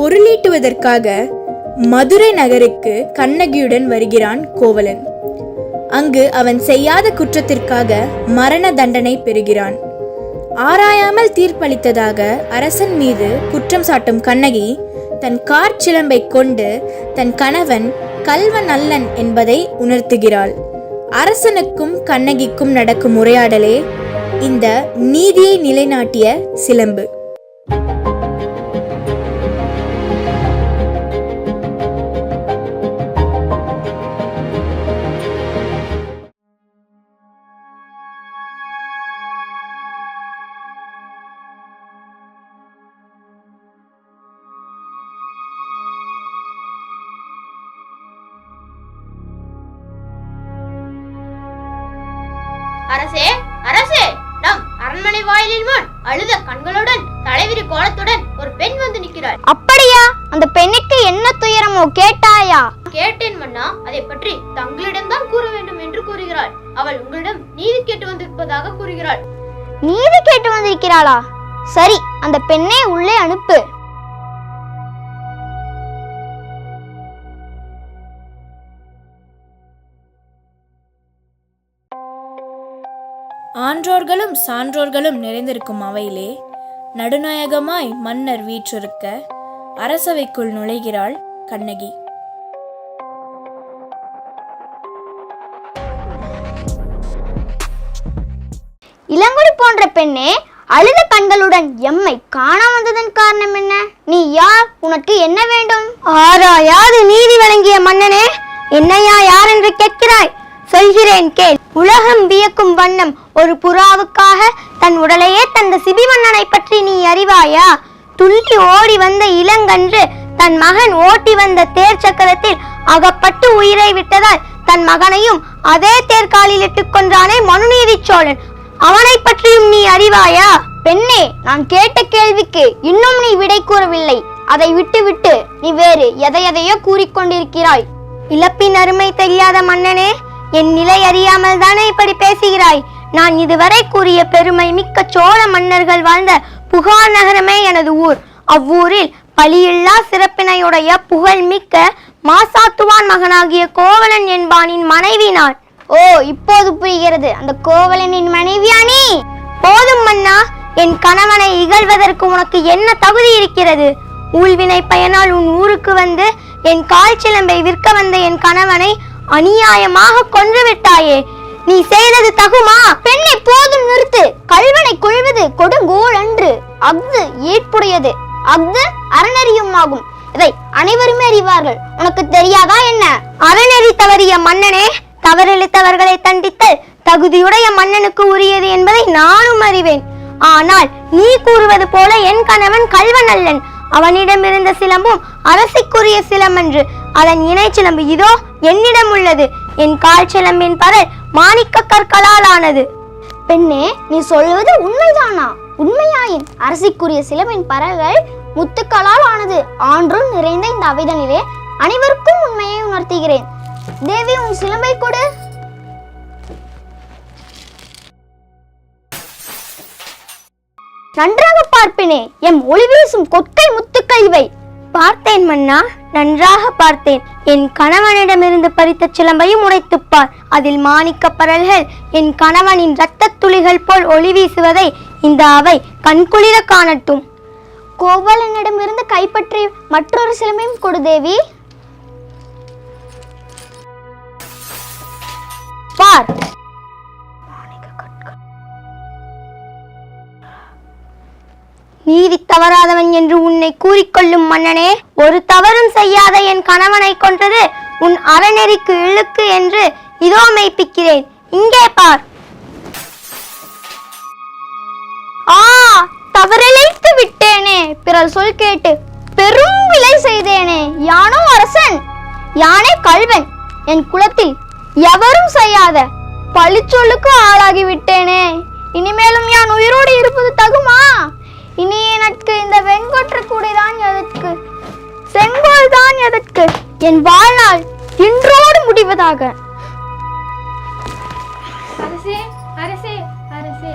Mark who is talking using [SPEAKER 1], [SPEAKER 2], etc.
[SPEAKER 1] பொருளீட்டுவதற்காக மதுரை நகருக்கு கண்ணகியுடன் வருகிறான் கோவலன். அங்கு அவன் செய்யாத குற்றத்திற்காக மரண தண்டனை பெறுகிறான். ஆராயாமல் தீர்ப்பளித்ததாக அரசன் மீது குற்றம் சாட்டும் கண்ணகி தன் காற்சிலம்பை கொண்டு தன் கணவன் கள்வன் அல்லன் என்பதை உணர்த்துகிறாள். அரசனுக்கும் கண்ணகிக்கும் நடக்கும் உரையாடலே இந்த நீதியை நிலைநாட்டிய சிலம்பு.
[SPEAKER 2] அரசே, அரசே, நம் அரண்மனை வாயிலின் முன் அழுத கண்களுடன் தலைவிரி கோலத்துடன் ஒரு பெண் வந்து நிற்கிறாள்.
[SPEAKER 3] அப்படியா? அந்த பெண்ணுக்கு என்ன துயரமோ கேட்டாயா?
[SPEAKER 2] கேட்டேன் மன்னா. அதை பற்றி தங்களிடம்தான் கூற வேண்டும் என்று கூறுகிறாள். அவள் உங்களிடம் நீதி கேட்டு வந்திருப்பதாக கூறுகிறாள்.
[SPEAKER 3] நீதி கேட்டு வந்திருக்கிறாளா? சரி, அந்த பெண்ணை உள்ளே அனுப்பு.
[SPEAKER 1] ஆன்றோர்களும் சான்றோர்களும் நிறைந்திருக்கும் அவையிலே நடுநாயகமாய் மன்னர் வீற்றிருக்க அரசவைக்குள் நுழைகிறாள் கண்ணகி.
[SPEAKER 3] இளங்குடி போன்ற பெண்ணே, அழுத கண்களுடன் எம்மை காண வந்ததன் காரணம் என்ன? நீ யார்? உனக்கு என்ன வேண்டும்? ஆராயாது நீதி வழங்கிய மன்னனே, என்னையா யார் என்று கேட்கிறாய்? சொல்கிறேன் கேள். உலகம் வியக்கும் வண்ணம் ஒரு புறாவுக்காக தன் உடலையே தந்த சிபி மன்னனை பற்றி நீ அறிவாயா? துள்ளி ஓடி வந்த இளங்கன்று தன் மகன் ஓட்டி வந்த தேர் சக்கரத்தில் அகப்பட்டு உயிரை விட்டதால் தன் மகனையும் அதே தேர்காலில் இட்டுக் கொன்றானே மனுநீதி சோழன், அவனை பற்றியும் நீ அறிவாயா? பெண்ணே, நான் கேட்ட கேள்விக்கு இன்னும் நீ விடை கூறவில்லை. அதை விட்டு நீ வேறு எதையோ கூறிக்கொண்டிருக்கிறாய். இழப்பின் அருமை தெரியாத மன்னனே, என் நிலை அறியாமல் தானே இப்படி பேசுகிறாய்? நான் இதுவரை கூறிய பெருமை மிக்க சோழ மன்னர்கள் வாழ்ந்த புகார் நகரமே எனது ஊர். அவ்வூரில் பழியில்லா சிறப்பினையுடைய புகழ் மிக்க மாசாத்துவான் மகனாகிய கோவலன் என்பானின் மனைவி நான். ஓ, இப்போது புரிகிறது. அந்த கோவலனின் மனைவியா நீ? போதும் மன்னா, என் கணவனை இகழ்வதற்கு உனக்கு என்ன தகுதி இருக்கிறது? ஊழ்வினை பயனால் உன் ஊருக்கு வந்து என் கால் சிலம்பை விற்க வந்த என் கணவனை அநியாயமாக கொன்று விட்டாயே, நீ செய்தது தகுமா? பெண்ணை போதும் நிறுத்து. கள்வனை கொள்வது கொடுங்கோல் அன்று, அஃது ஏற்புடையது, அஃது அறநெறியும் ஆகும். இதை அனைவருமே அறிவார்கள். உனக்கு தெரியாதா என்ன? அறநெறி தவறிய மன்னனே, தவறிழைத்தவர்களை தண்டித்தல் தகுதியுடைய மன்னனுக்கு உரியது என்பதை நானும் அறிவேன். ஆனால் நீ கூறுவது போல என் கணவன் கள்வன் அல்லன். அவனிடமிருந்த சிலம்பும் அரசிக்குரிய சிலம்பன்று. அதன் இணை சிலம்பு இதோ என்னிடம் உள்ளது. என் கால் சிலம்பின் பரல் மாணிக்க கற்களால் ஆனது. பெண்ணே, நீ சொல்வது உண்மைதானா? உண்மையாயின் அரசிக்குரிய சிலம்பின் பரல்கள் முத்துக்களால் ஆனது. ஆன்றும் நிறைந்த இந்த அவைதனிலே அனைவருக்கும் உண்மையை உணர்த்துகிறேன். தேவி, உன் சிலம்பை கொடு. நன்றாக பார்ப்பேனே, எம் ஒளி வீசும் கொற்கை முத்துக்கள் இவை. பார்த்தேன் மன்னா, நன்றாக பார்த்தேன். என் கணவனிடமிருந்து பறித்த சிலம்பையும் உடைத்துப்பார். அதில் மாணிக்க பரல்கள் என் கணவனின் இரத்த துளிகள் போல் ஒளி வீசுவதை இந்த அவை கண்குளிர காணட்டும். கோவலனிடமிருந்து கைப்பற்றி மற்றொரு சிலம்பையும் கொடு தேவி. பார். நீதி தவறாதவன் என்று உன்னை கூறிக்கொள்ளும் மன்னனே, ஒரு தவறும் செய்யாத என் கணவனை கொன்றது உன் அறநெறிக்கு இழுக்கு என்று இதோ மெய்ப்பிக்கிறேன். இங்கே பார். தவறிழைத்து விட்டேனே, பிறர் சொல் கேட்டு பெரும் விலை செய்தேனே. யானோ அரசன், யானே கள்வன். என் குலத்தில் எவரும் செய்யாத பழிச்சொல்லுக்கு ஆளாகி விட்டேனே. இனிமேலும் யான் உயிரோடு இருப்பது தகுமா? இனி எனக்கு இந்த வெண்கொற்ற கூடைதான் எதற்கு? செங்கோல் தான் எதற்கு? என் வாழ்நாள் இன்றோடு முடிவதாக.
[SPEAKER 2] அரசே, அரசே, அரசே.